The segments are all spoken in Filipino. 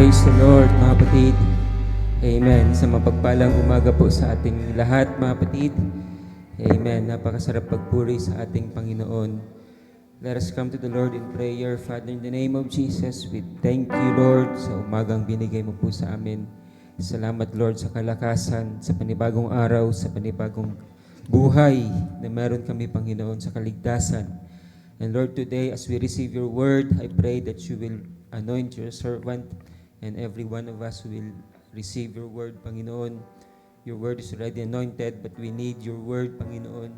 Praise the Lord, mga kapatid. Amen. Sa mapagpalang umaga po sa ating lahat, mga kapatid. Amen. Napakasarap pagpuri sa ating Panginoon. Let us come to the Lord in prayer. Father, in the name of Jesus, we thank you, Lord, sa umagang binigay mo po sa amin. Salamat, Lord, sa kalakasan, sa panibagong araw, sa panibagong buhay na meron kami, Panginoon, sa kaligtasan. And Lord, today, as we receive your word, I pray that you will anoint your servant and every one of us will receive your word, Panginoon. Your word is already anointed, but we need your word, Panginoon,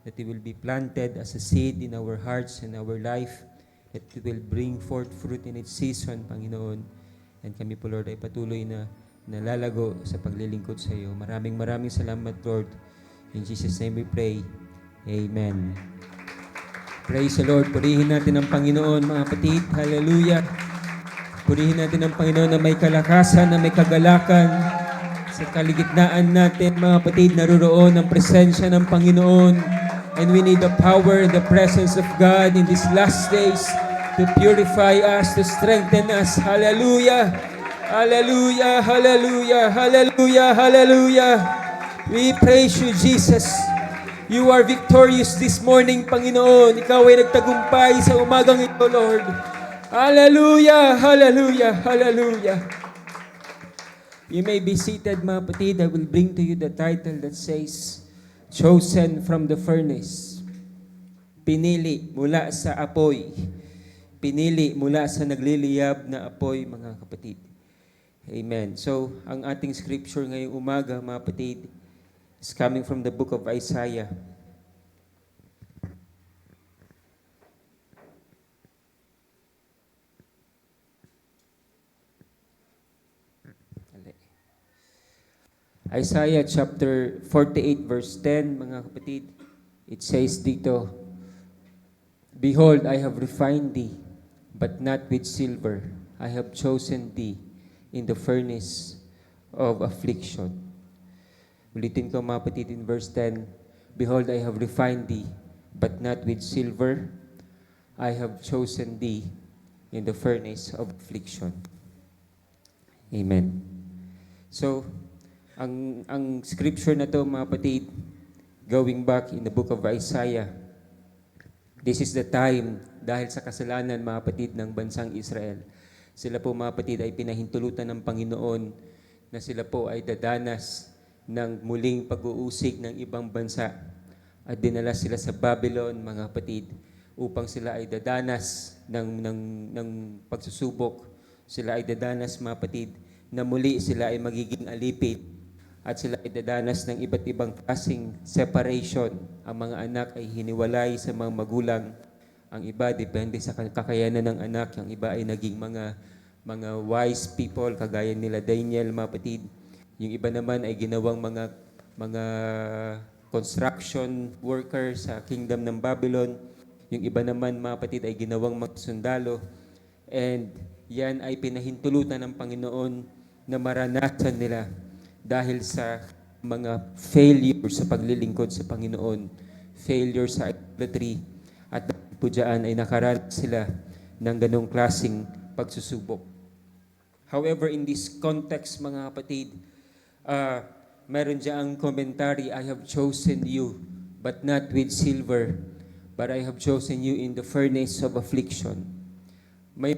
that it will be planted as a seed in our hearts and our life, that it will bring forth fruit in its season, Panginoon. And kami po, Lord, ay patuloy na nalalago sa paglilingkod sa iyo. Maraming salamat, Lord. In Jesus' name we pray. Amen. Praise the Lord. Purihin natin ang Panginoon, mga kapatid. Hallelujah. Purihin natin ang Panginoon na may kalakasan, na may kagalakan. Sa kaligitnaan natin, mga kapatid, naroon ang presensya ng Panginoon. And we need the power and the presence of God in these last days to purify us, to strengthen us. Hallelujah. Hallelujah. Hallelujah. Hallelujah. Hallelujah. We praise you, Jesus. You are victorious this morning, Panginoon. Ikaw ay nagtagumpay sa umagang ito, Lord. Hallelujah! Hallelujah! Hallelujah! You may be seated, mga kapatid. I will bring to you the title that says, Chosen from the Furnace. Pinili mula sa apoy. Pinili mula sa nagliliyab na apoy, mga kapatid. Amen. So, ang ating scripture ngayong umaga, mga kapatid, is coming from the book of Isaiah. Isaiah chapter 48 verse 10, mga kapatid, it says dito, Behold, I have refined thee, but not with silver. I have chosen thee in the furnace of affliction. Ulitin ko, mga kapatid, in verse 10, Behold, I have refined thee, but not with silver. I have chosen thee in the furnace of affliction. Amen. So, ang scripture na to, mga kapatid, going back in the book of Isaiah, this is the time, dahil sa kasalanan, mga kapatid, ng bansang Israel, sila po, mga kapatid, ay pinahintulutan ng Panginoon na sila po ay dadanas ng muling pag-uusig ng ibang bansa at dinala sila sa Babylon, mga kapatid, upang sila ay dadanas ng pagsusubok. Sila ay dadanas, mga kapatid, na muli sila ay magiging alipid at sila ay dadanas ng iba't ibang klaseng separation. Ang mga anak ay hiniwalay sa mga magulang. Ang iba, depende sa kakayanan ng anak. Ang iba ay naging mga wise people, kagaya nila Daniel, mga kapatid. Yung iba naman ay ginawang mga construction worker sa kingdom ng Babylon. Yung iba naman, mga kapatid, ay ginawang mga sundalo. And yan ay pinahintulutan ng Panginoon na maranasan nila dahil sa mga failure sa paglilingkod sa Panginoon, failure sa idolatry, at po dyan ay nakaranas sila ng ganong klaseng pagsusubok. However, in this context, mga kapatid, meron dyan ang commentary, I have chosen you, but not with silver, but I have chosen you in the furnace of affliction. May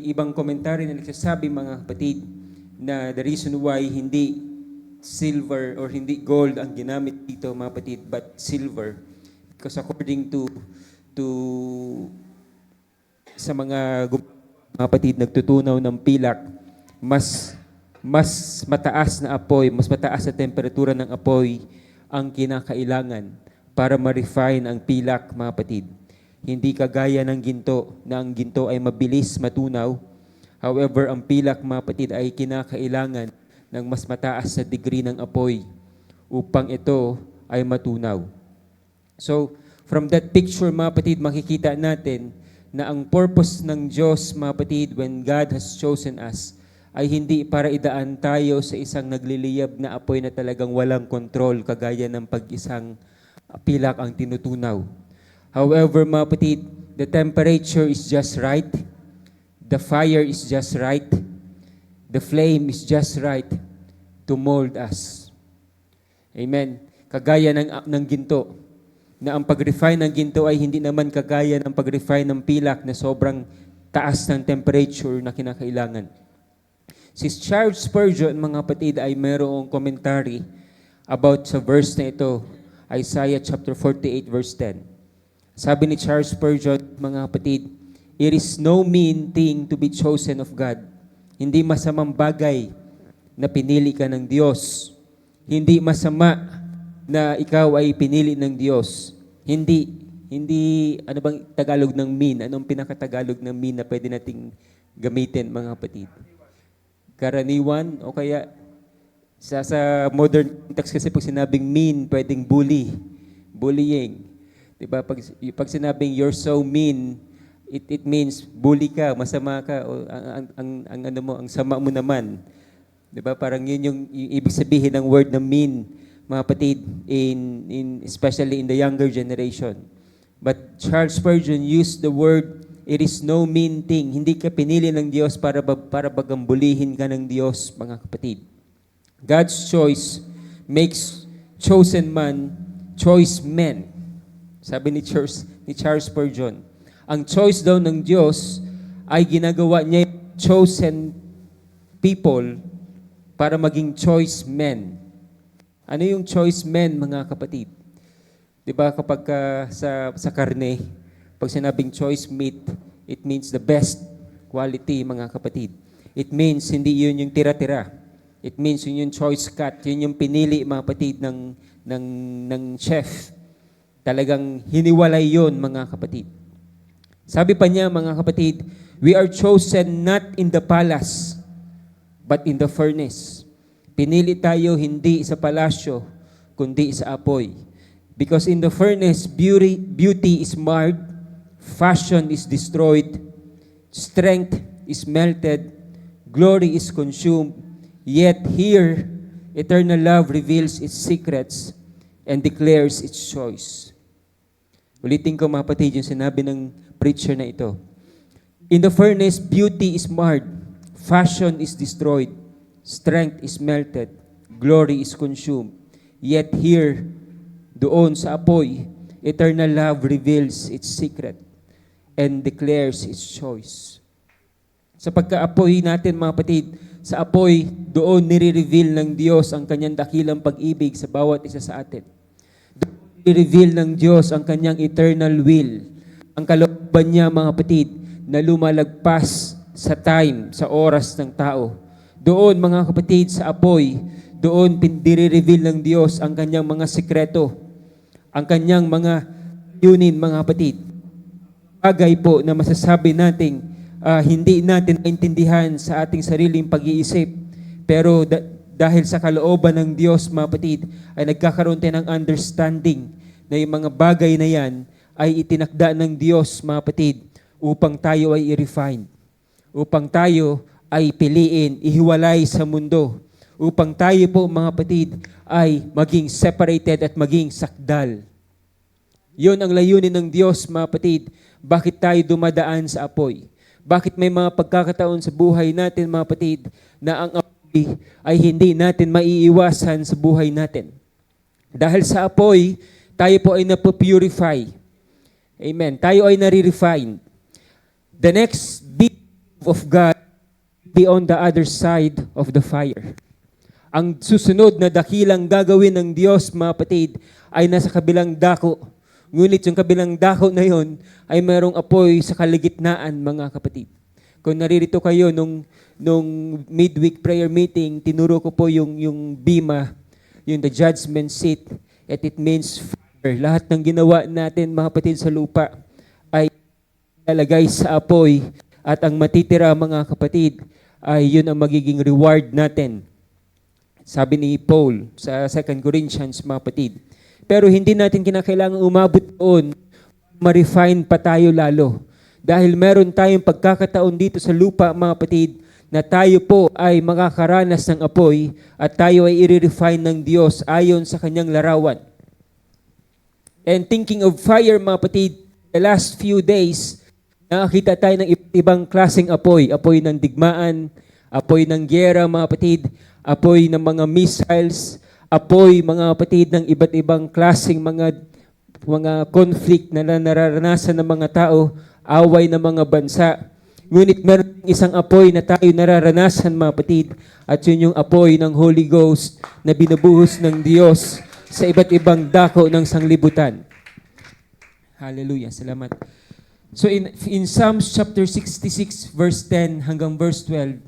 ibang commentary na nagsasabi, mga kapatid, na the reason why hindi silver or hindi gold ang ginamit dito, mga kapatid, but silver. Because according to sa mga kapatid nagtutunaw ng pilak, mas mataas na apoy, mas mataas na temperatura ng apoy ang kinakailangan para ma-refine ang pilak, mga kapatid. Hindi kagaya ng ginto, na ang ginto ay mabilis matunaw. However, ang pilak, mga kapatid, ay kinakailangan ng mas mataas na degree ng apoy upang ito ay matunaw. So, from that picture, mga kapatid, makikita natin na ang purpose ng Diyos, mga kapatid, when God has chosen us, ay hindi para idaan tayo sa isang nagliliyab na apoy na talagang walang kontrol, kagaya ng pag-isang pilak ang tinutunaw. However, mga kapatid, the temperature is just right, the fire is just right, The flame is just right to mold us. Amen. Kagaya ng ginto, na ang pag-refine ng ginto ay hindi naman kagaya ng pag-refine ng pilak na sobrang taas ng temperature na kinakailangan. Si Charles Spurgeon, mga kapatid, ay mayroong commentary about sa verse na ito, Isaiah chapter 48 verse 10. Sabi ni Charles Spurgeon, mga kapatid, "It is no mean thing to be chosen of God." Hindi masamang bagay na pinili ka ng Diyos. Hindi masama na ikaw ay pinili ng Diyos. Hindi, ano bang Tagalog ng mean? Anong pinakatagalog ng mean na pwede nating gamitin, mga kapatid? Karaniwan o kaya sa modern context kasi pag sinabing mean, pwedeng bullying. Diba? Pag sinabing you're so mean, it means bully ka, masama ka, o ang sama mo naman. Diba? Parang yun yung ibig sabihin ng word na mean, mga kapatid, especially in the younger generation. But Charles Spurgeon used the word, "It is no mean thing." Hindi ka pinili ng Diyos para bagambulihin ka ng Diyos, mga kapatid. God's choice makes chosen man choice men. Sabi ni Charles Spurgeon, ang choice daw ng Diyos ay ginagawa niya chosen people para maging choice men. Ano yung choice men, mga kapatid? Diba kapag sa karne, pag sinabing choice meat, it means the best quality, mga kapatid. It means hindi yun yung tira-tira. It means yun yung choice cut, yun yung pinili, mga kapatid, ng chef. Talagang hiniwalay yun, mga kapatid. Sabi pa niya, mga kapatid, "We are chosen not in the palace, but in the furnace." Pinili tayo hindi sa palasyo, kundi sa apoy. Because in the furnace, beauty is marred, fashion is destroyed, strength is melted, glory is consumed, yet here, eternal love reveals its secrets and declares its choice. Ulitin ko, mga kapatid, yung sinabi ng preacher na ito. In the furnace, beauty is marred, fashion is destroyed, strength is melted, glory is consumed. Yet here, doon sa apoy, eternal love reveals its secret and declares its choice. Sa pagka-apoy natin, mga kapatid, sa apoy, doon nire-reveal ng Diyos ang kanyang dakilang pag-ibig sa bawat isa sa atin. Doon nire-reveal ng Diyos ang kanyang eternal will. Ang kalooban niya, mga kapatid, na lumalagpas sa time, sa oras ng tao. Doon, mga kapatid, sa apoy, doon nire-reveal ng Diyos ang kanyang mga sikreto, ang kanyang mga yunin, mga kapatid. Bagay po na masasabi nating hindi natin maintindihan sa ating sariling pag-iisip. Pero dahil sa kalooban ng Diyos, mga kapatid, ay nagkakaroon tayo ng understanding na yung mga bagay na yan ay itinakda ng Diyos, mga kapatid, upang tayo ay i-refine. Upang tayo ay piliin, ihiwalay sa mundo. Upang tayo po, mga kapatid, ay maging separated at maging sakdal. Yun ang layunin ng Diyos, mga kapatid. Bakit tayo dumadaan sa apoy? Bakit may mga pagkakataon sa buhay natin, mga kapatid, na ang apoy ay hindi natin maiiwasan sa buhay natin? Dahil sa apoy, tayo po ay napupurify. Amen. Tayo ay nare-refine. The next deed of God be on the other side of the fire. Ang susunod na dakilang gagawin ng Diyos, mga kapatid, ay nasa kabilang dako. Ngunit yung kabilang dako na yon ay mayroong apoy sa kaligitnaan, mga kapatid. Kung naririto kayo nung midweek prayer meeting, tinuro ko po yung bima, yung the judgment seat, at it means fire. Lahat ng ginawa natin, mga kapatid, sa lupa ay lalagay sa apoy, at ang matitira, mga kapatid, ay yun ang magiging reward natin. Sabi ni Paul sa 2 Corinthians, mga kapatid. Pero hindi natin kinakailangan umabot doon, ma-refine pa tayo lalo. Dahil meron tayong pagkakataon dito sa lupa, mga kapatid, na tayo po ay makakaranas ng apoy at tayo ay i-refine ng Diyos ayon sa kanyang larawan. And thinking of fire, mga kapatid, the last few days, nakakita tayo ng ibang klaseng apoy. Apoy ng digmaan, Apoy ng gyera, mga kapatid. Apoy ng mga missiles. Apoy, mga kapatid, ng iba't ibang klaseng mga conflict na nararanasan ng mga tao, away ng mga bansa. Ngunit meron isang apoy na tayo nararanasan, mga kapatid, at yun yung apoy ng Holy Ghost na binubuhos ng Diyos sa iba't ibang dako ng sanglibutan. Hallelujah. Salamat. So in Psalms chapter 66 verse 10 hanggang verse 12,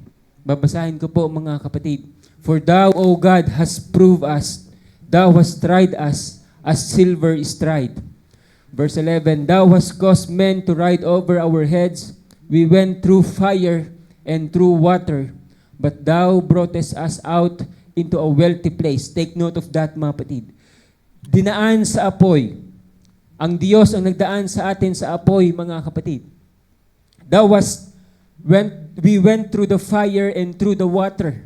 babasahin ko po, mga kapatid. For thou, O God, hast proved us, thou hast tried us, as silver is tried. Verse 11, thou hast caused men to ride over our heads. We went through fire and through water, but thou broughtest us out into a wealthy place. Take note of that, mga kapatid. Dinaan sa apoy. Ang Diyos ang nagdaan sa atin sa apoy, mga kapatid. We went through the fire and through the water.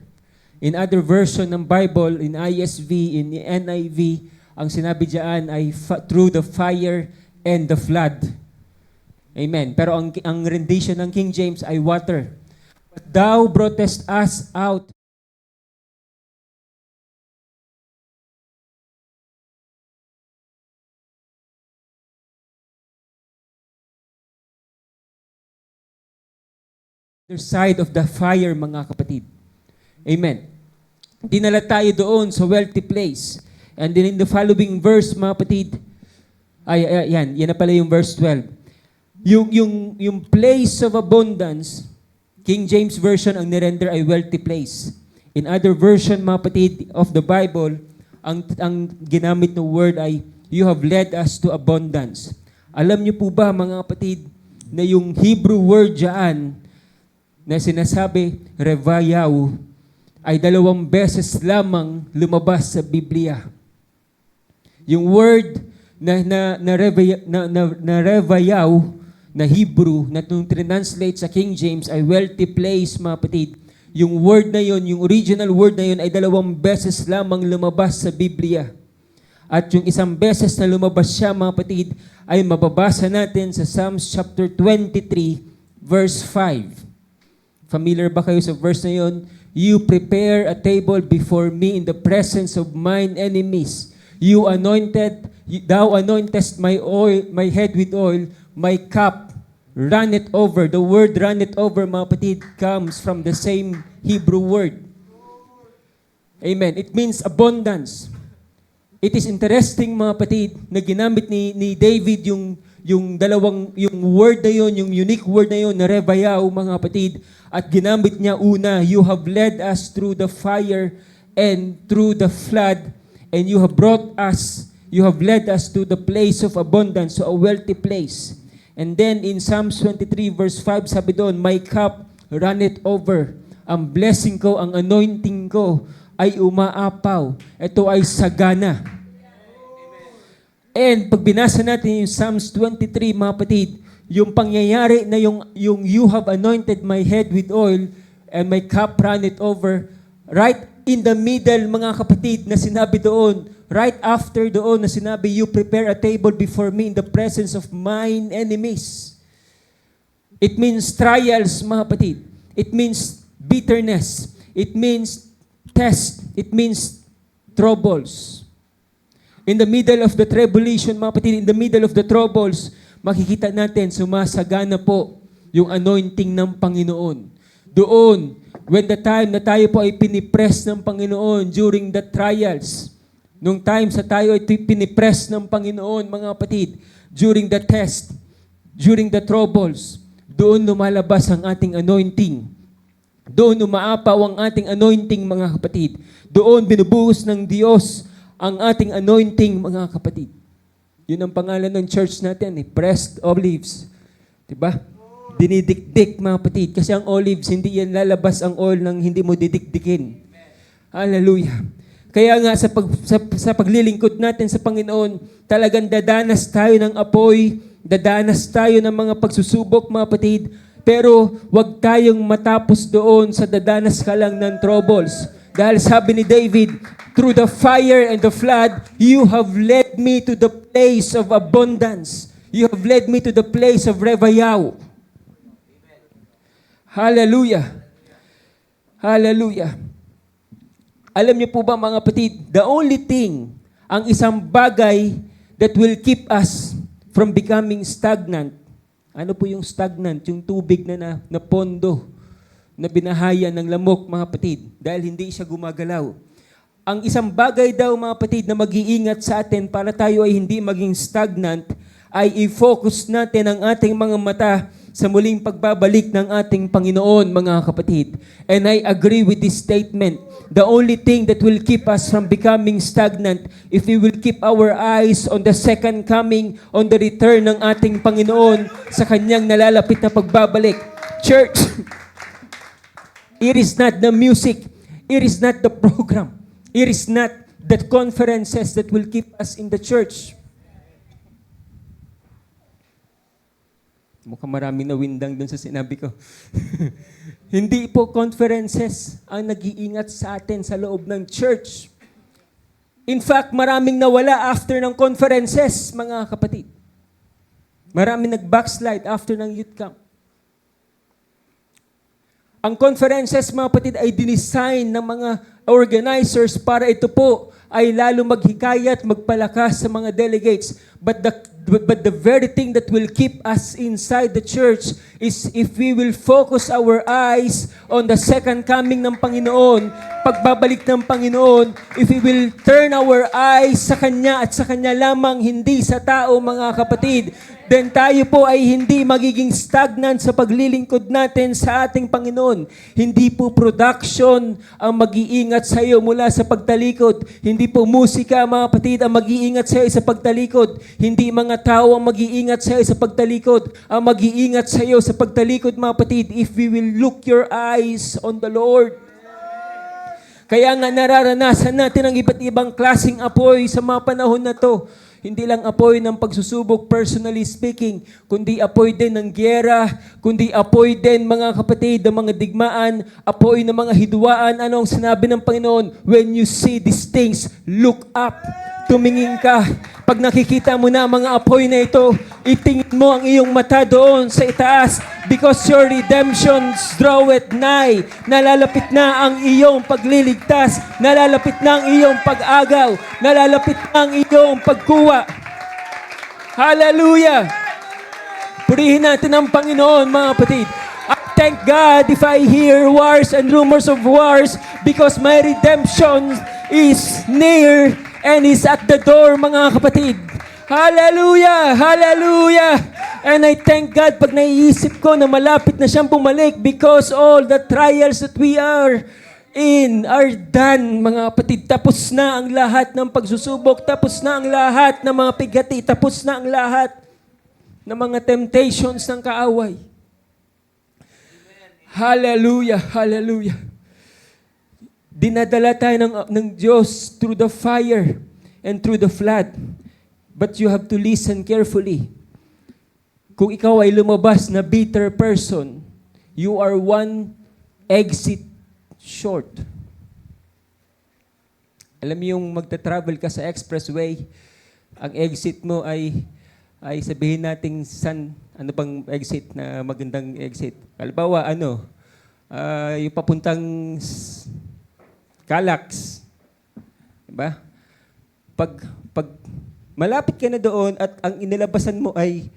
In other version ng Bible, in ISV, in NIV, ang sinabi diyan ay through the fire and the flood. Amen. Pero ang rendition ng King James ay water. But thou broughtest us out the side of the fire, mga kapatid. Amen. Dinala tayo doon sa wealthy place. And then in the following verse, mga kapatid, yan na pala yung verse 12. Yung place of abundance, King James Version ang nirender ay wealthy place. In other version, mga kapatid, of the Bible, ang ginamit na word ay, you have led us to abundance. Alam niyo po ba, mga kapatid, na yung Hebrew word dyan, na sinasabi, revayaw, ay 2 beses lamang lumabas sa Biblia. Yung word na revayaw, na Hebrew, na translate sa King James ay wealthy place, mga kapatid. Yung word na yon, yung original word na yon ay 2 beses lamang lumabas sa Biblia. At yung 1 beses na lumabas siya, mga kapatid, ay mababasa natin sa Psalms chapter 23, verse 5. Familiar ba kayo sa verse na yon? You prepare a table before me in the presence of mine enemies. Thou anointest my head with oil, my cup runneth over. The word runneth over, mga kapatid, comes from the same Hebrew word. Amen. It means abundance. It is interesting, mga kapatid, na ginamit ni David yung word na yun, yung unique word na yun, na revayaw, mga kapatid, at ginamit niya una, you have led us through the fire and through the flood, and you have led us to the place of abundance, to a wealthy place. And then in Psalms 23 verse 5, sabi doon, my cup runneth over. Ang blessing ko, ang anointing ko ay umaapaw. Ito ay sagana. And pag binasa natin yung Psalms 23, mga kapatid, yung pangyayari na yung you have anointed my head with oil and my cup runneth over, right in the middle, mga kapatid, na sinabi doon, right after doon na sinabi, you prepare a table before me in the presence of mine enemies. It means trials, mga kapatid. It means bitterness. It means test. It means troubles. In the middle of the tribulation, mga kapatid, in the middle of the troubles, makikita natin, sumasagana po yung anointing ng Panginoon. Doon, when the time na tayo po ay pinipress ng Panginoon during the trials, nung time sa tayo ay pinipress ng Panginoon, mga kapatid, during the test, during the troubles, doon lumalabas ang ating anointing. Doon umaapaw ang ating anointing, mga kapatid. Doon binubuhos ng Diyos ang ating anointing, mga kapatid. Yun ang pangalan ng church natin, pressed olives. Diba? Dinidikdik, mga kapatid. Kasi ang olives, hindi yan lalabas ang oil nang hindi mo didikdikin. Hallelujah. Kaya nga sa paglilingkod natin sa Panginoon, talagang dadanas tayo ng apoy, dadanas tayo ng mga pagsusubok, mga kapatid. Pero wag tayong matapos doon sa dadanas ka lang ng troubles. Dahil sabi ni David, through the fire and the flood, you have led me to the place of abundance. You have led me to the place of revayaw. Hallelujah. Hallelujah. Alam niyo po ba mga kapatid, the only thing, ang isang bagay that will keep us from becoming stagnant. Ano po yung stagnant? Yung tubig na pondo, na binahayan ng lamok, mga kapatid, dahil hindi siya gumagalaw. Ang isang bagay daw, mga kapatid, na mag-iingat sa atin para tayo ay hindi maging stagnant, ay i-focus natin ang ating mga mata sa muling pagbabalik ng ating Panginoon, mga kapatid. And I agree with this statement. The only thing that will keep us from becoming stagnant, if we will keep our eyes on the second coming, on the return ng ating Panginoon sa Kanyang nalalapit na pagbabalik. Church, it is not the music, it is not the program, it is not the conferences that will keep us in the church. Mukhang maraming nawindang dun sa sinabi ko. Hindi po conferences ang nag-iingat sa atin sa loob ng church. In fact, maraming nawala after ng conferences, mga kapatid. Maraming nag-backslide after ng youth camp. Ang conferences, mga kapatid, ay dinesign ng mga organizers para ito po ay lalo maghikayat, magpalakas sa mga delegates. But the very thing that will keep us inside the church is if we will focus our eyes on the second coming ng Panginoon, pagbabalik ng Panginoon, if we will turn our eyes sa Kanya at sa Kanya lamang, hindi sa tao, mga kapatid, then tayo po ay hindi magiging stagnant sa paglilingkod natin sa ating Panginoon. Hindi po production ang mag-iingat sa iyo mula sa pagtalikod. Hindi po musika, mga kapatid, ang mag-iingat sa iyo sa pagtalikod. Hindi mga tao ang mag-iingat sa iyo sa pagtalikod. Ang mag-iingat sa iyo sa pagtalikod, mga kapatid, if we will look your eyes on the Lord. Kaya nga nararanasan natin ang iba't ibang klaseng apoy sa mga panahon na to. Hindi lang apoy ng pagsusubok, personally speaking, kundi apoy din ng gyera, kundi apoy din, mga kapatid, ng mga digmaan, apoy ng mga hidwaan. Ano ang sinabi ng Panginoon? When you see these things, look up. Tumingin ka. Pag nakikita mo na mga apoy na ito, itingin mo ang iyong mata doon sa itaas because your redemption draweth nigh. Nalalapit na ang iyong pagliligtas. Nalalapit na ang iyong pag-agaw. Nalalapit na ang iyong pagkuha. Hallelujah! Purihin natin ang Panginoon, mga kapatid. I thank God if I hear wars and rumors of wars because my redemption is near and is at the door, mga kapatid. Hallelujah! Hallelujah! And I thank God pag naiisip ko na malapit na siyang bumalik because all the trials that we are in are done, mga kapatid. Tapos na ang lahat ng pagsusubok. Tapos na ang lahat ng mga pigati. Tapos na ang lahat ng mga temptations ng kaaway. Hallelujah! Hallelujah! Dinadala tayo ng Diyos through the fire and through the flood. But you have to listen carefully. Kung ikaw ay lumabas na bitter person, you are one exit short. Alam mo yung magta-travel ka sa expressway, ang exit mo ay sabihin nating ano bang exit na magandang exit? Halimbawa, yung papuntang Calax. Diba? Pag malapit ka na doon at ang inilabasan mo ay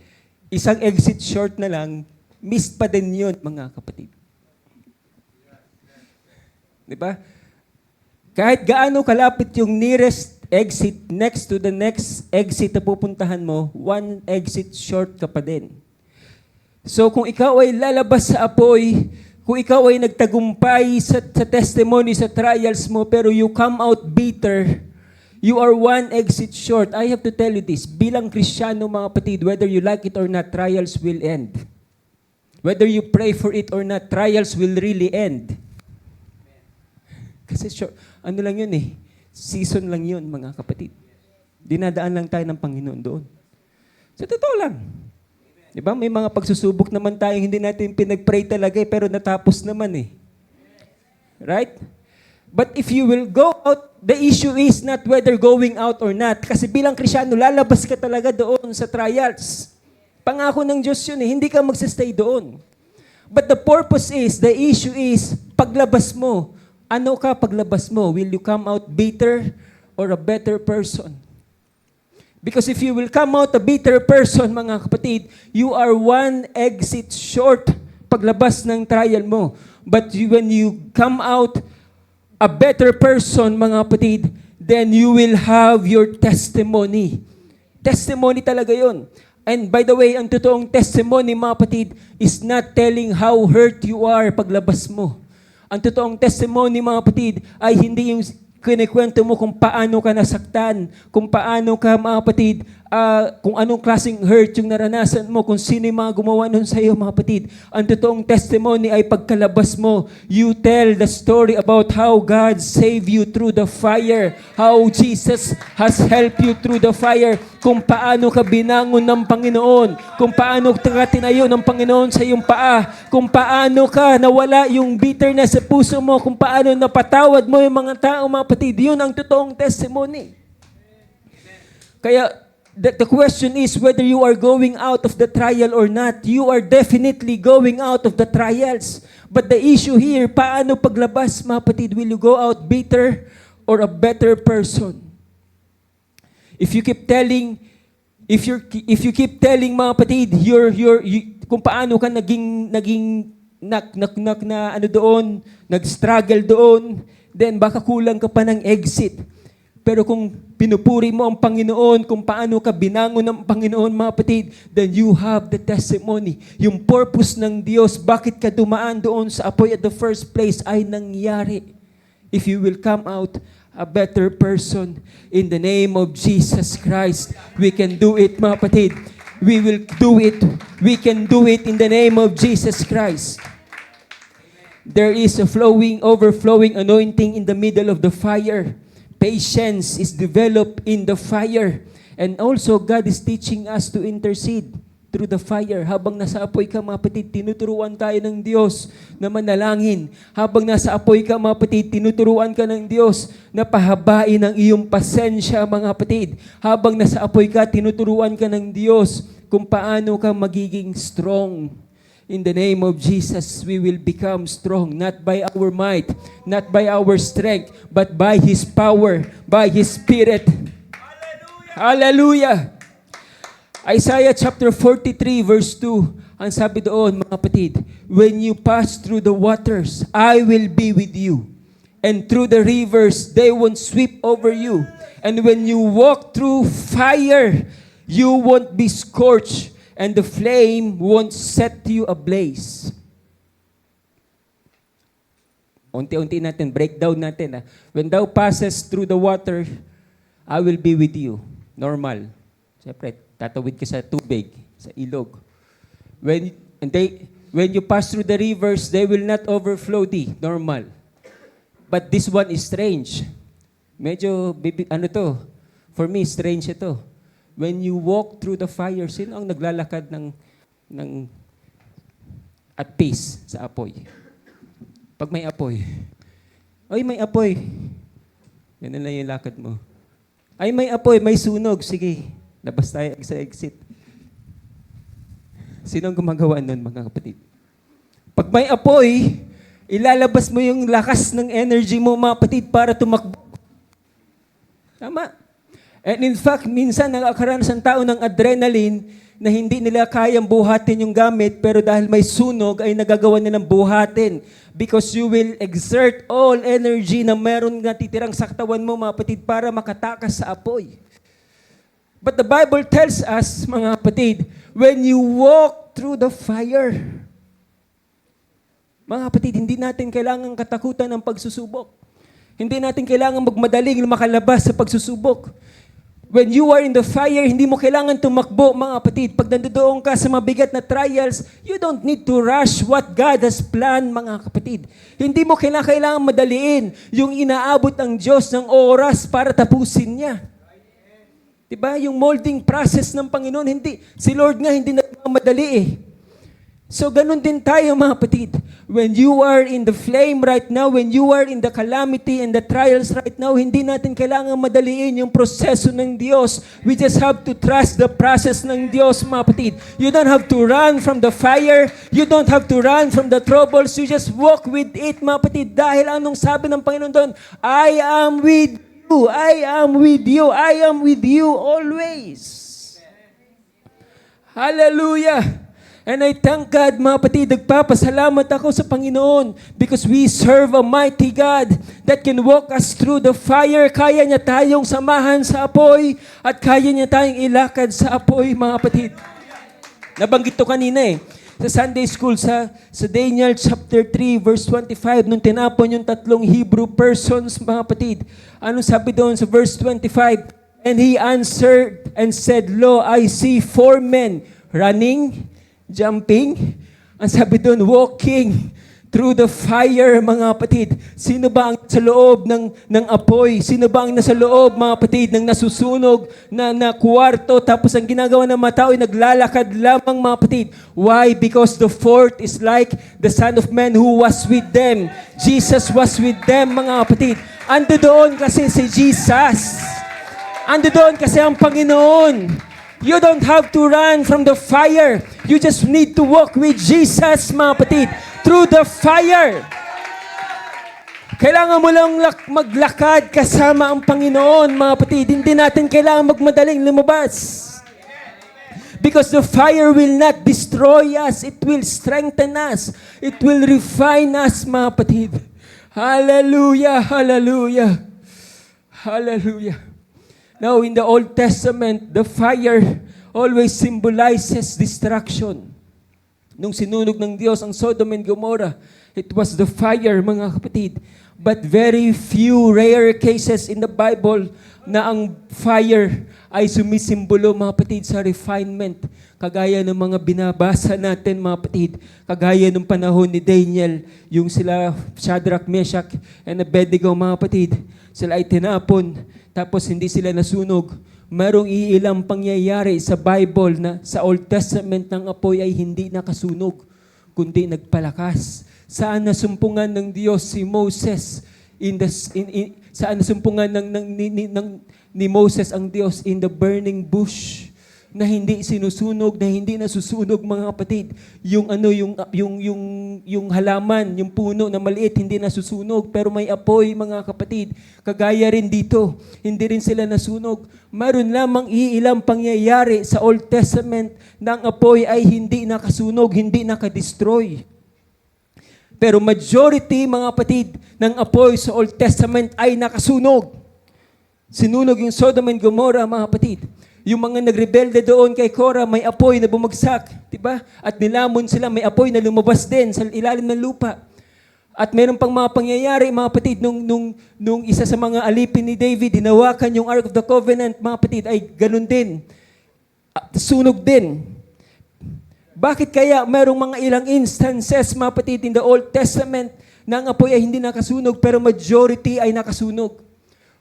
isang exit short na lang, miss pa din yun, mga kapatid. Diba? Kahit gaano kalapit yung nearest exit next to the next exit na pupuntahan mo, one exit short ka pa din. So kung ikaw ay lalabas sa apoy, kung ikaw ay nagtagumpay sa testimony, sa trials mo, pero you come out bitter, you are one exit short. I have to tell you this, bilang Kristiyano, mga kapatid, whether you like it or not, trials will end. Whether you pray for it or not, trials will really end. Kasi ano lang yun season lang yun, mga kapatid. Dinadaan lang tayo ng Panginoon doon. Sa totoo lang. Diba? May mga pagsusubok naman tayo, hindi natin pinag-pray talaga pero natapos naman Right? But if you will go out, the issue is not whether going out or not. Kasi bilang Kristiyano, lalabas ka talaga doon sa trials. Pangako ng Diyos yun hindi ka magsistay doon. But the purpose is, the issue is, paglabas mo, ano ka paglabas mo? Will you come out bitter or a better person? Because if you will come out a bitter person, mga kapatid, you are one exit short paglabas ng trial mo. But when you come out a better person, mga kapatid, then you will have your testimony. Testimony talaga yon. And by the way, ang totoong testimony, mga kapatid, is not telling how hurt you are paglabas mo. Ang totoong testimony, mga kapatid, ay hindi yung kinikwento mo kung paano ka nasaktan, kung paano ka, mga kapatid, kung anong klaseng hurt yung naranasan mo, kung sino yung mga gumawa nun sa iyo, mga kapatid. Ang totoong testimony ay pagkalabas mo, you tell the story about how God saved you through the fire, how Jesus has helped you through the fire, kung paano ka binangon ng Panginoon, kung paano ka tinayo ng Panginoon sa iyong paa, kung paano ka nawala yung bitterness sa puso mo, kung paano napatawad mo yung mga tao, mga kapatid. Yun ang totoong testimony. Kaya, the question is whether you are going out of the trial or not. You are definitely going out of the trials. But the issue here, paano paglabas, mga kapatid? Will you go out bitter or a better person? If you keep telling, if you keep telling, mga kapatid, kung paano ka naging na ano doon, nag-struggle doon, then baka kulang ka pa ng exit. Pero kung pinupuri mo ang Panginoon, kung paano ka binangon ng Panginoon, mga kapatid, then you have the testimony. Yung purpose ng Diyos, bakit ka dumaan doon sa apoy at the first place ay nangyari. If you will come out a better person in the name of Jesus Christ, we can do it, mga kapatid. We will do it. We can do it in the name of Jesus Christ. There is a overflowing anointing in the middle of the fire. Patience is developed in the fire. And also, God is teaching us to intercede through the fire. Habang nasa apoy ka, mga kapatid, tinuturuan tayo ng Diyos na manalangin. Habang nasa apoy ka, mga kapatid, tinuturuan ka ng Diyos na pahabain ang iyong pasensya, mga kapatid. Habang nasa apoy ka, tinuturuan ka ng Diyos kung paano ka magiging strong. In the name of Jesus, we will become strong, not by our might, not by our strength, but by His power, by His Spirit. Hallelujah! Isaiah chapter 43 verse 2, ang sabi doon, mga kapatid, when you pass through the waters, I will be with you. And through the rivers, they won't sweep over you. And when you walk through fire, you won't be scorched. And the flame won't set you ablaze. Unti-unti natin, breakdown natin. When thou passes through the water, I will be with you. Normal. Siyempre, tatawid ka sa tubig, sa ilog. When you pass through the rivers, they will not overflow thee. Normal. But this one is strange. Medyo, for me, strange ito. When you walk through the fire, sino ang naglalakad at peace sa apoy? Pag may apoy. Ay, may apoy. Yan na lang yung lakad mo. Ay, may apoy, may sunog. Sige, labas tayo sa exit. Sino ang gumagawa nun, mga kapatid? Pag may apoy, ilalabas mo yung lakas ng energy mo, mga kapatid, para tumakbo. Tama. And in fact, minsan nakakaranas ang tao ng adrenaline na hindi nila kayang buhatin yung gamit, pero dahil may sunog ay nagagawa nilang buhatin. Because you will exert all energy na meron na titirang sa katawan mo, mga kapatid, para makatakas sa apoy. But the Bible tells us, mga kapatid, when you walk through the fire, mga kapatid, hindi natin kailangan katakutan ng pagsusubok. Hindi natin kailangan magmadaling makalabas sa pagsusubok. When you are in the fire, hindi mo kailangan tumakbo, mga kapatid. Pag nandoon ka sa mabigat na trials, you don't need to rush what God has planned, mga kapatid. Hindi mo kailangan madaliin yung inaabot ng Diyos ng oras para tapusin niya. Diba? Yung molding process ng Panginoon, hindi. Si Lord nga hindi nagmamadali eh. So, ganun din tayo, mga kapatid. When you are in the flame right now, when you are in the calamity and the trials right now, hindi natin kailangan madaliin yung proseso ng Diyos. We just have to trust the process ng Diyos, mga kapatid. You don't have to run from the fire. You don't have to run from the troubles. You just walk with it, mga kapatid. Dahil anong sabi ng Panginoon doon? I am with you. I am with you. I am with you always. Hallelujah. And I thank God, mga kapatid, nagpapasalamat ako sa Panginoon because we serve a mighty God that can walk us through the fire. Kaya niya tayong samahan sa apoy at kaya niya tayong ilakad sa apoy, mga kapatid. Nabanggit to kanina sa Sunday School, sa Daniel chapter 3, verse 25, nung tinapon yung tatlong Hebrew persons, mga kapatid. Anong sabi doon sa verse 25? And he answered and said, Lo, I see 4 men running, jumping, ang sabi doon, walking through the fire, mga kapatid. Sino ba ang sa loob ng apoy? Sino ba ang nasa loob, mga kapatid, ng nasusunog na kwarto? Tapos ang ginagawa ng mga tao ay naglalakad lamang, mga kapatid. Why? Because the fourth is like the Son of Man who was with them. Jesus was with them, mga kapatid. Ando doon kasi si Jesus. Ando doon kasi ang Panginoon. You don't have to run from the fire. You just need to walk with Jesus, mga kapatid, through the fire. Kailangan mo lang maglakad kasama ang Panginoon, mga kapatid. Hindi natin kailangan magmadaling lumabas. Because the fire will not destroy us. It will strengthen us. It will refine us, mga kapatid. Hallelujah, hallelujah, hallelujah. Now, in the Old Testament, the fire always symbolizes destruction. Nung sinunog ng Diyos ang Sodom and Gomorrah, it was the fire, mga kapatid. But very few rare cases in the Bible na ang fire ay sumisimbolo, mga kapatid, sa refinement. Kagaya ng mga binabasa natin, mga kapatid. Kagaya ng panahon ni Daniel, yung sila Shadrach, Meshach, and Abednego, mga kapatid. Sila ay tinapon, tapos hindi sila nasunog. Merong iilang pangyayari sa Bible na sa Old Testament ng apoy ay hindi nakasunog, kundi nagpalakas. Saan nasumpungan ng Diyos si Moses? Saan nasumpungan ni Moses ang Diyos? In the burning bush na hindi sinusunog, na hindi nasusunog, mga kapatid. Yung halaman, yung puno na maliit, hindi nasusunog, pero may apoy, mga kapatid. Kagaya rin dito, hindi rin sila nasunog. Mayroon lamang iilang pangyayari sa Old Testament na ang apoy ay hindi nakasunog, hindi nakadestroy. Pero majority, mga kapatid, ng apoy sa Old Testament ay nakasunog. Sinunog yung Sodom and Gomorrah, mga kapatid. Yung mga nagrebelde doon kay Korah, may apoy na bumagsak, diba? At nilamon sila, may apoy na lumabas din sa ilalim ng lupa. At meron pang mga pangyayari, mga kapatid, nung isa sa mga alipin ni David, hinawakan yung Ark of the Covenant, mga kapatid, ay ganun din. Sunog din. Bakit kaya merong mga ilang instances, mga kapatid, in the Old Testament, na ang apoy ay hindi nakasunog, pero majority ay nakasunog?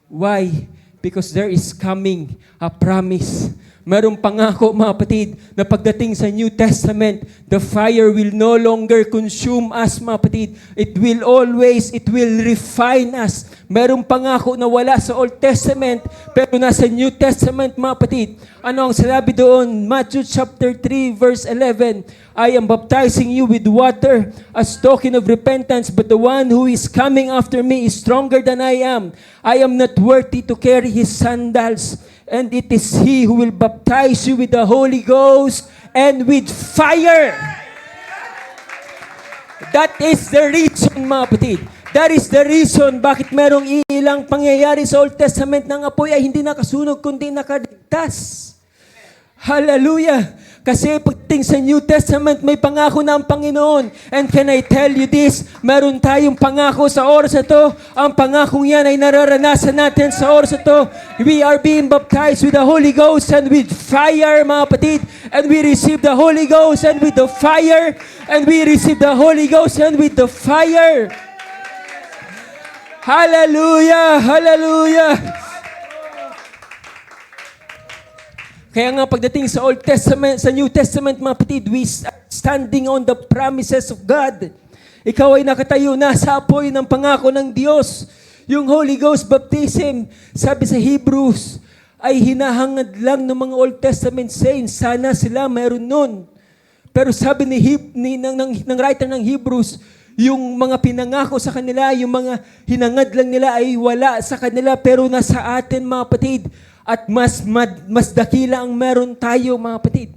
Why? Because there is coming a promise. Merong pangako, mga kapatid, na pagdating sa New Testament, the fire will no longer consume us, mga kapatid. It will refine us. Merong pangako na wala sa Old Testament, pero nasa New Testament, mga kapatid. Ano ang sinabi doon? Matthew chapter 3, verse 11, I am baptizing you with water as token of repentance, but the one who is coming after me is stronger than I am. I am not worthy to carry his sandals. And it is He who will baptize you with the Holy Ghost and with fire. That is the reason, mga kapatid. That is the reason bakit merong ilang pangyayari sa Old Testament ng apoy ay hindi nakasunog kundi nakaligtas. Hallelujah! Kasi pagdating sa New Testament, may pangako na ang Panginoon. And can I tell you this? Meron tayong pangako sa oras na to. Ang pangakong yan ay nararanasan natin sa oras na to. We are being baptized with the Holy Ghost and with fire, mga kapatid. And we receive the Holy Ghost and with the fire. And we receive the Holy Ghost and with the fire. Hallelujah! Hallelujah! Kaya nga pagdating sa Old Testament, sa New Testament, mga kapatid, we are standing on the promises of God. Ikaw ay nakatayo na sa apoy ng pangako ng Diyos. Yung Holy Ghost baptism, sabi sa Hebrews, ay hinahangad lang ng mga Old Testament saints. Sana sila mayroon nun. Pero sabi ng writer ng Hebrews, yung mga pinangako sa kanila, yung mga hinangad lang nila ay wala sa kanila, pero nasa atin, mga kapatid. At mas dakila ang meron tayo, mga kapatid.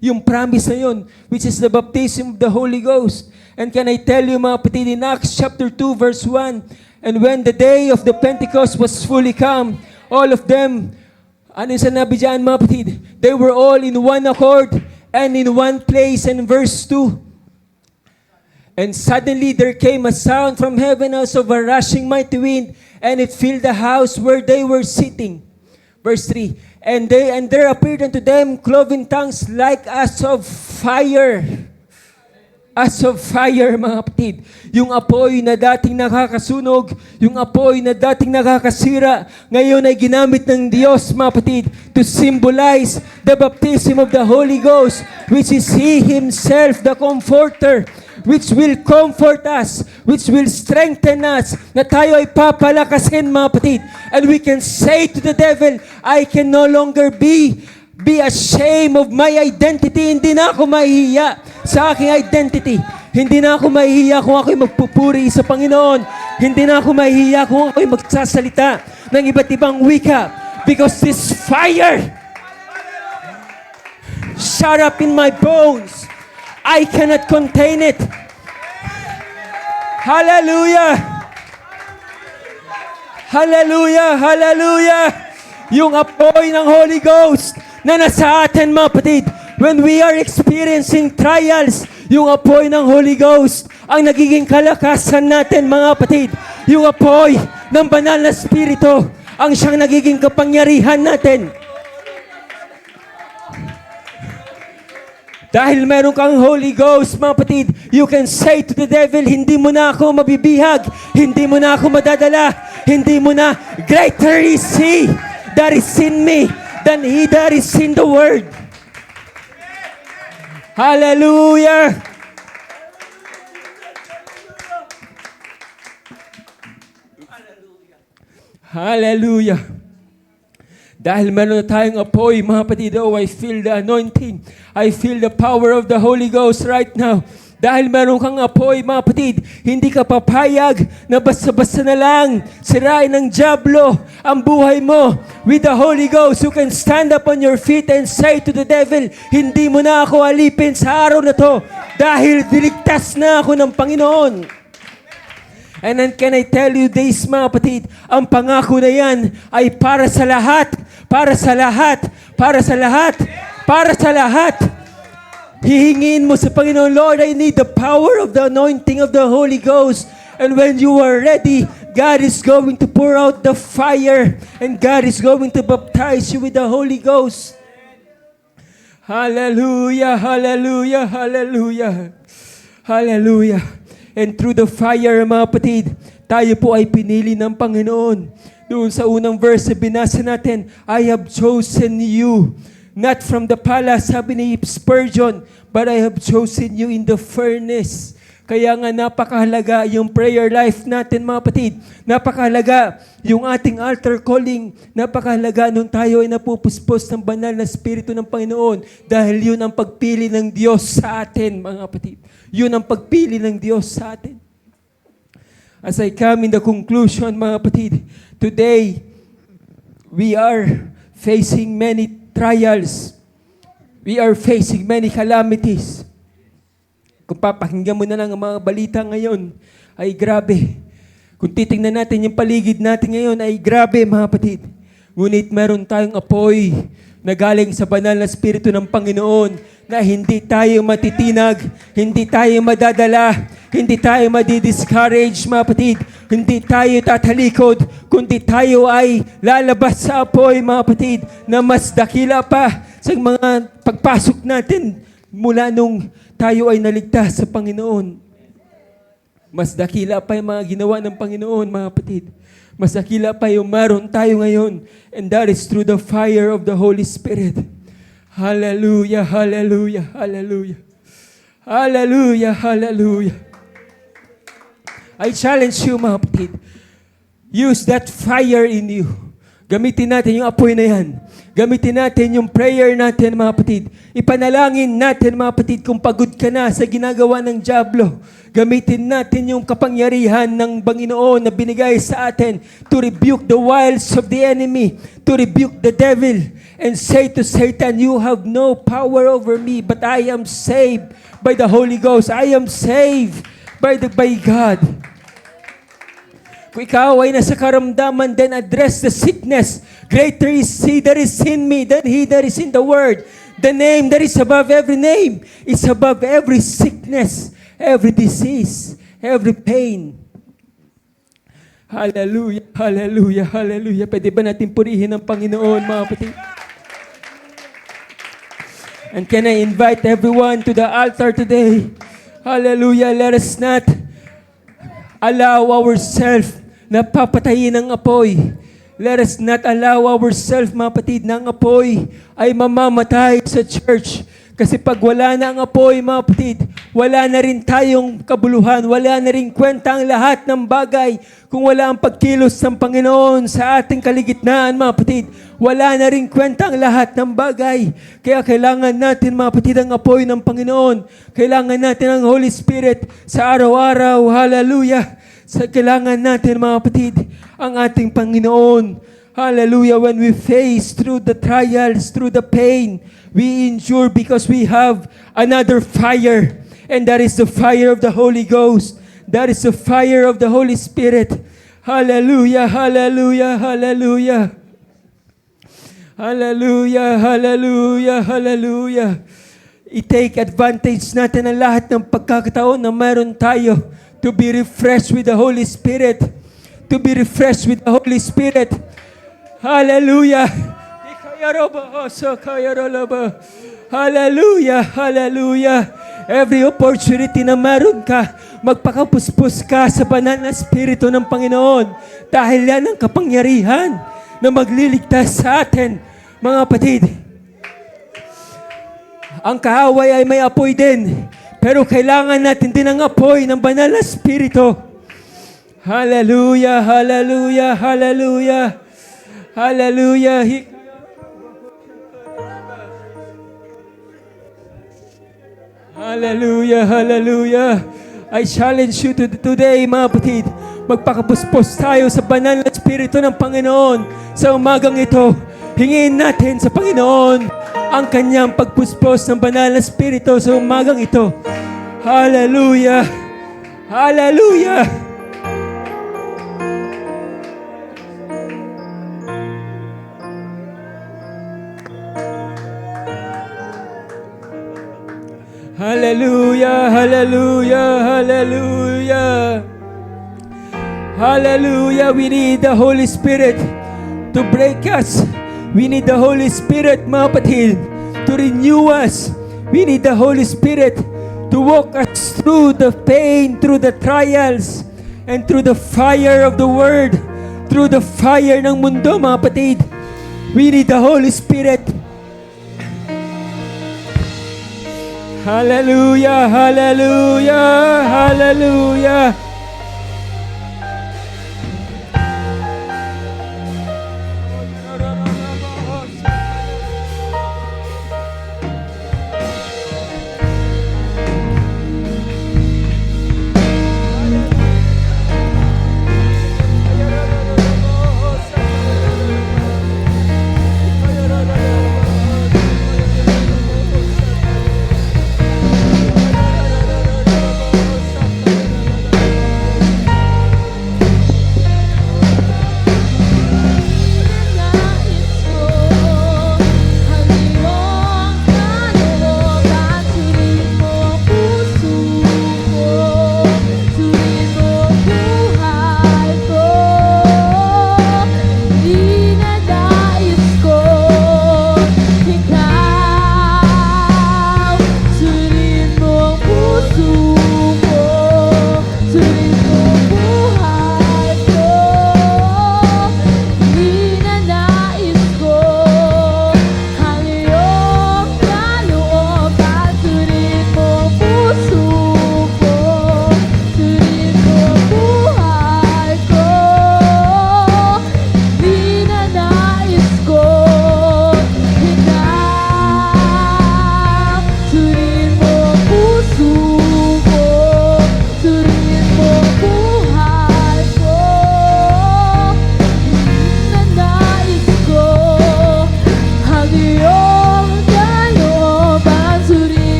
Yung promise na yun, which is the baptism of the Holy Ghost. And can I tell you, mga kapatid, in Acts chapter 2, verse 1, and when the day of the Pentecost was fully come, all of them, ano yung sanabi dyan, mga kapatid? They were all in one accord and in one place. And verse 2, and suddenly there came a sound from heaven as of a rushing mighty wind, and it filled the house where they were sitting. Verse 3, and there appeared unto them cloven tongues like as of fire. As of fire, mga kapatid. Yung apoy na dating nakakasunog, yung apoy na dating nakakasira, ngayon ay ginamit ng Diyos, mga kapatid, to symbolize the baptism of the Holy Ghost, which is He Himself, the Comforter, which will comfort us, which will strengthen us, na tayo ay papalakasin, mga kapatid. And we can say to the devil, I can no longer be ashamed of my identity. Hindi na ako mahihiya sa aking identity. Hindi na ako mahihiya kung ako'y magpupuri sa Panginoon. Hindi na ako mahihiya kung ako'y magsasalita ng iba't ibang wika. Because this fire shut up in my bones. I cannot contain it. Hallelujah! Hallelujah! Hallelujah! Yung apoy ng Holy Ghost na nasa atin, mga kapatid, when we are experiencing trials, yung apoy ng Holy Ghost ang nagiging kalakasan natin, mga kapatid. Yung apoy ng banal na Espiritu ang siyang nagiging kapangyarihan natin. Dahil meron kang Holy Ghost, mga kapatid, you can say to the devil, hindi mo na ako mabibihag, hindi mo na ako madadala, hindi mo na, greater is He that is in me than he that is in the world. Hallelujah! Hallelujah! Dahil meron na tayong apoy, mga kapatid, oh, I feel the anointing. I feel the power of the Holy Ghost right now. Dahil meron kang apoy, mga kapatid, hindi ka papayag na basta-basta na lang sirain ng dyablo ang buhay mo. With the Holy Ghost, you can stand up on your feet and say to the devil, hindi mo na ako alipin sa araw na to dahil diligtas na ako ng Panginoon. And then can I tell you this, mga kapatid, ang pangako na yan ay para sa lahat, para sa lahat, para sa lahat, para sa lahat. Hihingin mo sa Panginoon, Lord, I need the power of the anointing of the Holy Ghost. And when you are ready, God is going to pour out the fire and God is going to baptize you with the Holy Ghost. Hallelujah, hallelujah, hallelujah, hallelujah. And through the fire, mga kapatid, tayo po ay pinili ng Panginoon. Doon sa unang verse, binasa natin, I have chosen you. Not from the palace, sabi ni Spurgeon, but I have chosen you in the furnace. Kaya nga napakahalaga yung prayer life natin, mga kapatid. Napakahalaga yung ating altar calling. Napakahalaga nung tayo ay napupuspos ng banal na Espiritu ng Panginoon. Dahil yun ang pagpili ng Diyos sa atin, mga kapatid. Yun ang pagpili ng Diyos sa atin. As I come in the conclusion, mga kapatid, today, we are facing many trials. We are facing many calamities. Kung papakinggan mo na lang ang mga balita ngayon, ay grabe. Kung titingnan natin yung paligid natin ngayon, ay grabe, mga kapatid. Ngunit meron tayong apoy na galing sa banal na Espiritu ng Panginoon na hindi tayo matitinag, hindi tayo madadala, hindi tayo madi-discourage, mga kapatid. Hindi tayo tatalikod, kundi tayo ay lalabas sa apoy, mga kapatid, na mas dakila pa sa mga pagpasok natin mula nung tayo ay naligtas sa Panginoon. Mas dakila pa yung mga ginawa ng Panginoon, mga kapatid. Mas dakila pa yung meron tayo ngayon. And that is through the fire of the Holy Spirit. Hallelujah, hallelujah, hallelujah. Hallelujah, hallelujah. I challenge you mga kapatid. Use that fire in you. Gamitin natin yung apoy na yan. Gamitin natin yung prayer natin mga kapatid. Ipanalangin natin mga kapatid kung pagod ka na sa ginagawa ng dyablo. Gamitin natin yung kapangyarihan ng Panginoon na binigay sa atin to rebuke the wiles of the enemy, to rebuke the devil, and say to Satan, you have no power over me, but I am saved by the Holy Ghost. I am saved by God. Kung ikaw ay nasa karamdaman, then address the sickness. Greater is He that is in me than he that is in the world. The name that is above every name is above every sickness, every disease, every pain. Hallelujah, hallelujah, hallelujah. Pwede ba natin purihin ang Panginoon, mga kapatid? And can I invite everyone to the altar today? Hallelujah. Let us not allow ourselves na papatayin ng apoy. Let us not allow ourselves, mga kapatid, na ang apoy ay mamamatay sa church. Kasi pag wala na ang apoy, mga kapatid, wala na rin tayong kabuluhan, wala na rin kwenta ang lahat ng bagay. Kung wala ang pagkilos ng Panginoon sa ating kaligitnaan, mga kapatid, wala na rin kwenta ang lahat ng bagay. Kaya kailangan natin, mga kapatid, ang apoy ng Panginoon. Kailangan natin ang Holy Spirit sa araw-araw. Hallelujah. Kailangan natin, mga kapatid, ang ating Panginoon. Hallelujah. When we face through the trials, through the pain, we endure because we have another fire. And that is the fire of the Holy Ghost. That is the fire of the Holy Spirit. Hallelujah, hallelujah, hallelujah. Hallelujah, hallelujah, hallelujah. I-take advantage natin ang lahat ng pagkakataon na mayroon tayo to be refreshed with the Holy Spirit. To be refreshed with the Holy Spirit. Hallelujah. Hallelujah, hallelujah. Every opportunity na meron ka, magpakapuspos ka sa banal na Espiritu ng Panginoon. Dahil yan ang kapangyarihan na magliligtas sa atin, mga kapatid. Ang kaaway ay may apoy din, pero kailangan natin din ang apoy ng banal na Espiritu. Hallelujah, hallelujah, hallelujah. Hallelujah. Hallelujah, hallelujah. I challenge you today, mga kapatid, magpakapuspos tayo sa banal na Espiritu ng Panginoon sa umagang ito. Hingin natin sa Panginoon ang kanyang pagpuspos ng banal na Espiritu sa umagang ito. Hallelujah, hallelujah. Hallelujah, hallelujah, hallelujah. Hallelujah. We need the Holy Spirit to break us. We need the Holy Spirit, mga kapatid, to renew us. We need the Holy Spirit to walk us through the pain, through the trials, and through the fire of the Word, through the fire ng mundo, mga kapatid. We need the Holy Spirit. Hallelujah, hallelujah, hallelujah.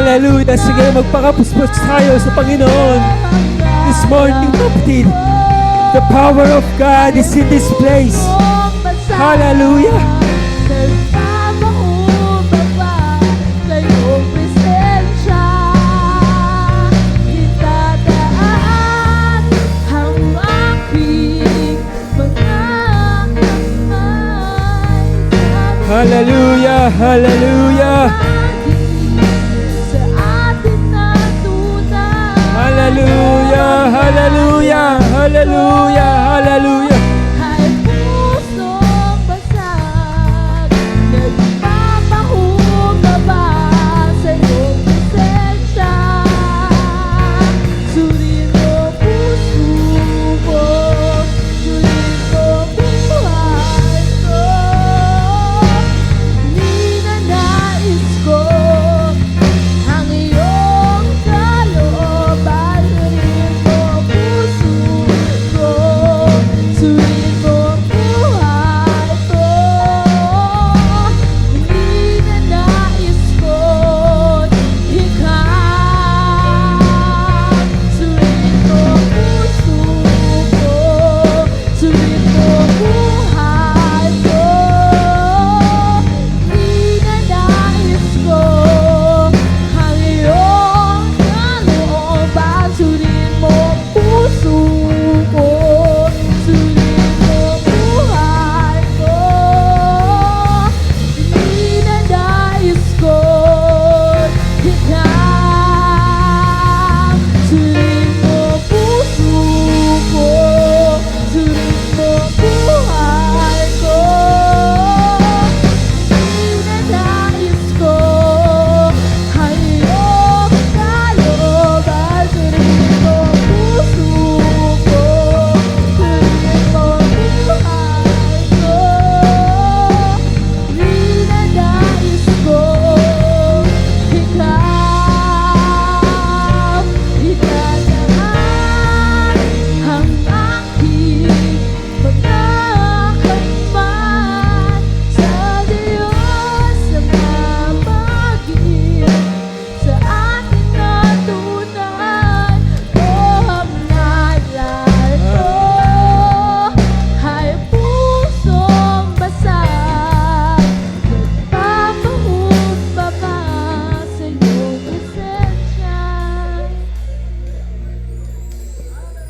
Hallelujah. Sige, magpakapuspos tayo sa Panginoon. This morning, kapatid, the power of God is in this place. Hallelujah. Hallelujah, hallelujah. Hallelujah, hallelujah, hallelujah, hallelujah. Ay pusong basag, nagpapahumbaba sa iyong presensya. Suriin mo puso ko, suriin mo buhay ko. Ninanais ko ang iyong kalooban. Suriin mo puso ko, suriin mo buhay ko. Ninanais ko ikaw. Suriin mo puso ko, suriin mo buhay ko. Ninanais ko ang iyong kalooban. Suriin mo puso ko, suriin mo buhay ko. Ninanais ko ikaw. Suriin mo puso ko, suriin mo buhay ko. Ninanais ko ang iyong kalooban. Suriin mo puso ko, suriin mo buhay ko. Ninanais ko ikaw. Idadaan ang aking pagkakalman sa Diyos na mapagin sa atin na tunay. O ang nalay ko ay pusong basag, nagpapahumbaba sa iyong presensya.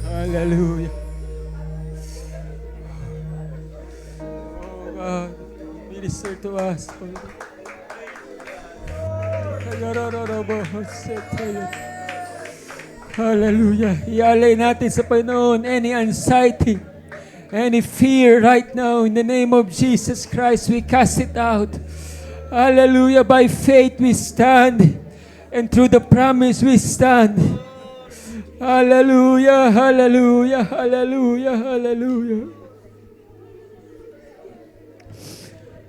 Hallelujah. Oh God, minister to us. Hallelujah. Ialay natin sa Panginoon any anxiety, any fear right now. In the name of Jesus Christ, we cast it out. Hallelujah. By faith we stand, and through the promise we stand. Hallelujah, hallelujah, hallelujah, hallelujah.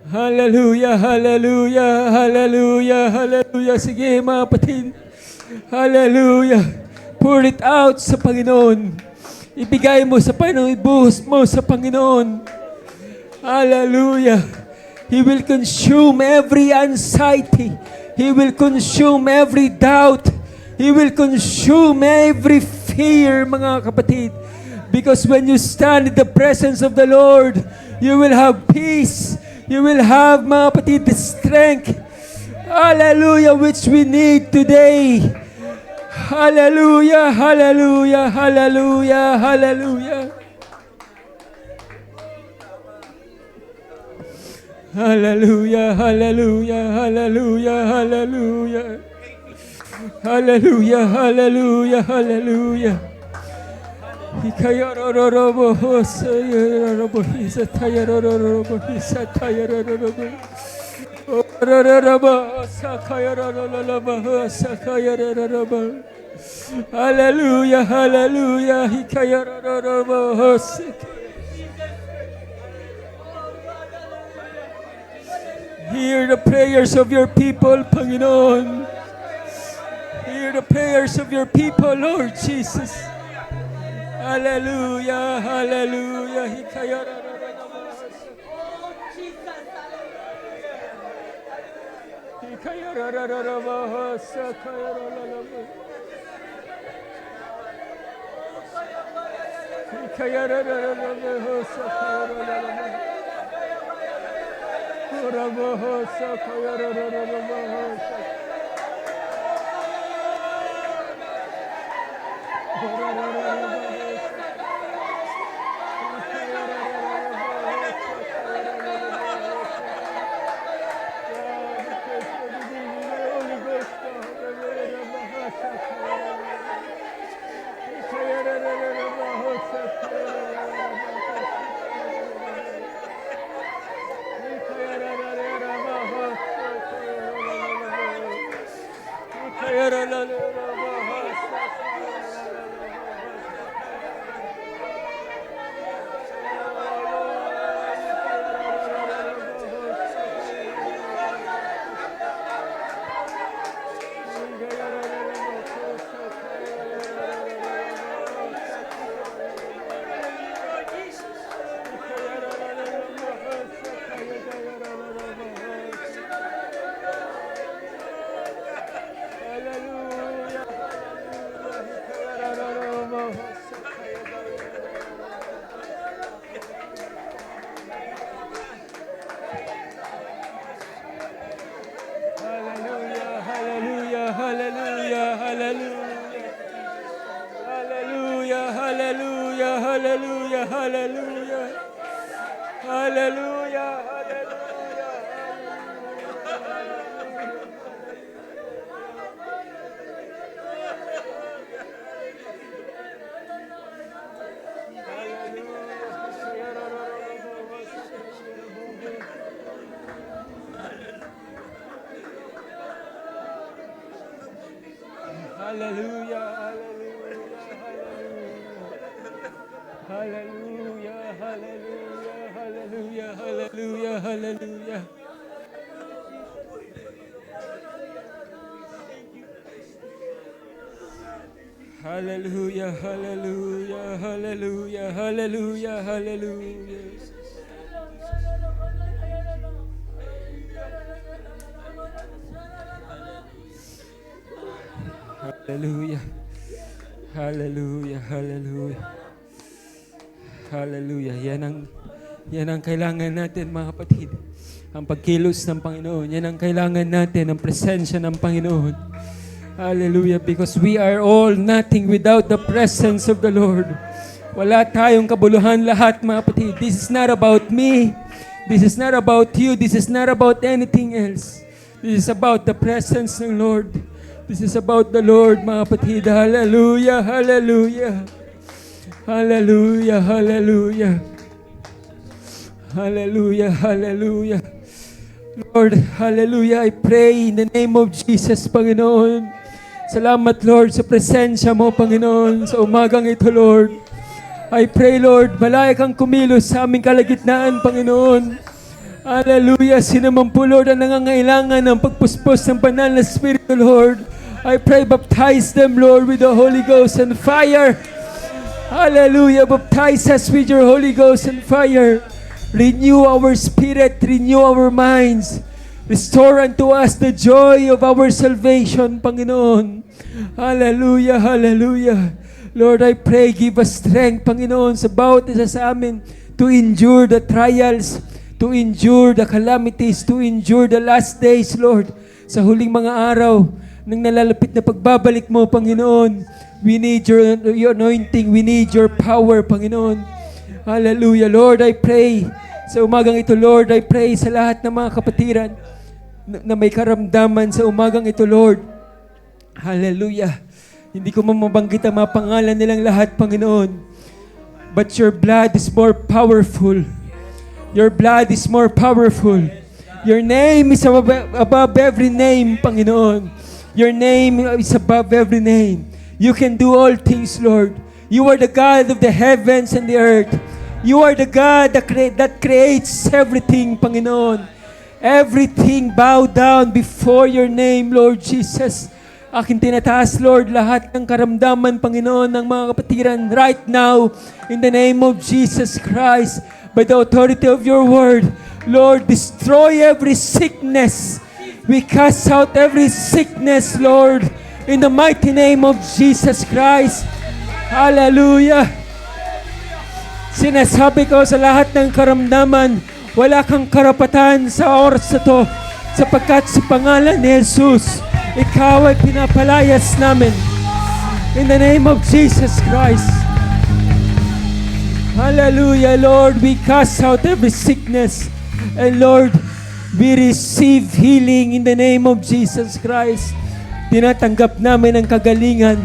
Hallelujah, hallelujah, hallelujah, hallelujah. Sige mga kapatid. Hallelujah. Pour it out sa Panginoon. Ibigay mo sa Panginoon, ibuhos mo sa Panginoon. Hallelujah. He will consume every anxiety. He will consume every doubt. He will consume every fear, mga kapatid. Because when you stand in the presence of the Lord, you will have peace. You will have, mga kapatid, the strength. Hallelujah, which we need today. Hallelujah, hallelujah, hallelujah, hallelujah. Hallelujah, hallelujah, hallelujah, hallelujah. Hallelujah, hallelujah, hallelujah. Ikayarororobo, hosayarorobo, hisatayarororobo, hisatayarorobo. Orororobo, sakayarororobo, sakayarororobo. Hallelujah, hallelujah, ikayarororobo, hosayarorobo. Hear the prayers of your people, Panginoon. Hear the prayers of your people, Lord Jesus. Hallelujah, hallelujah. Hallelujah, hallelujah, hallelujah, hallelujah, hallelujah. Hallelujah. Hallelujah, hallelujah. Hallelujah. Yan ang kailangan natin, mga kapatid. Ang pagkilos ng Panginoon. Yan ang kailangan natin, ang presensya ng Panginoon. Hallelujah. Because we are all nothing without the presence of the Lord. Wala tayong kabuluhan lahat, mga kapatid. This is not about me. This is not about you. This is not about anything else. This is about the presence ng Lord. This is about the Lord, mga kapatid. Hallelujah, hallelujah. Hallelujah, hallelujah. Hallelujah, hallelujah. Lord, hallelujah, I pray in the name of Jesus, Panginoon. Salamat, Lord, sa presensya mo, Panginoon, sa umagang ito, Lord. I pray, Lord, malaya kang kumilos sa aming kalagitnaan, Panginoon. Hallelujah, sino man po, Lord, ang nangangailangan ng pagpuspos ng banal na Espiritu, Lord. I pray, baptize them, Lord, with the Holy Ghost and fire. Hallelujah, baptize us with your Holy Ghost and fire. Renew our spirit, renew our minds. Restore unto us the joy of our salvation, Panginoon. Hallelujah, hallelujah. Lord, I pray, give us strength, Panginoon, sa bawat isa sa amin to endure the trials, to endure the calamities, to endure the last days, Lord. Sa huling mga araw ng nalalapit na pagbabalik mo, Panginoon. We need your anointing. We need your power, Panginoon. Hallelujah. Lord, I pray sa umagang ito, Lord, I pray sa lahat ng mga kapatiran na may karamdaman sa umagang ito, Lord. Hallelujah. Hindi ko mabanggit ang mga pangalan nilang lahat, Panginoon. But your blood is more powerful. Your blood is more powerful. Your name is above every name, Panginoon. Your name is above every name. You can do all things, Lord. You are the God of the heavens and the earth. You are the God that creates everything, Panginoon. Everything bow down before your name, Lord Jesus. Aking tinataas, Lord, lahat ng karamdaman, Panginoon, ng mga kapatiran right now, in the name of Jesus Christ, by the authority of your word, Lord, destroy every sickness. We cast out every sickness, Lord, in the mighty name of Jesus Christ. Hallelujah. Sinasabi ko sa lahat ng karamdaman, wala kang karapatan sa oras na to, sapagkat sa pangalan ni Jesus, ikaw ay pinapalayas namin. In the name of Jesus Christ. Hallelujah, Lord. We cast out every sickness. And Lord, we receive healing in the name of Jesus Christ. Tinatanggap namin ang kagalingan.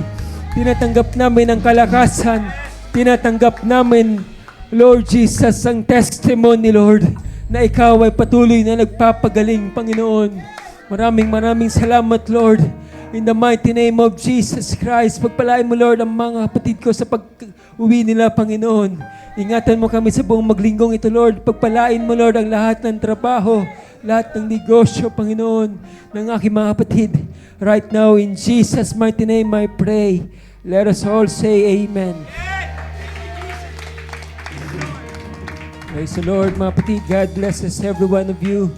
Tinatanggap namin ang kalakasan. Tinatanggap namin, Lord Jesus, ang testimony, Lord, na ikaw ay patuloy na nagpapagaling, Panginoon. Maraming salamat, Lord. In the mighty name of Jesus Christ, pagpalain mo, Lord, ang mga kapatid ko sa pag-uwi nila, Panginoon. Ingatan mo kami sa buong maglinggong ito, Lord. Pagpalain mo, Lord, ang lahat ng trabaho, lahat ng negosyo, Panginoon, ng aking mga kapatid. Right now, in Jesus' mighty name, I pray. Let us all say Amen. Praise the Lord, mga kapatid. God blesses every one of you.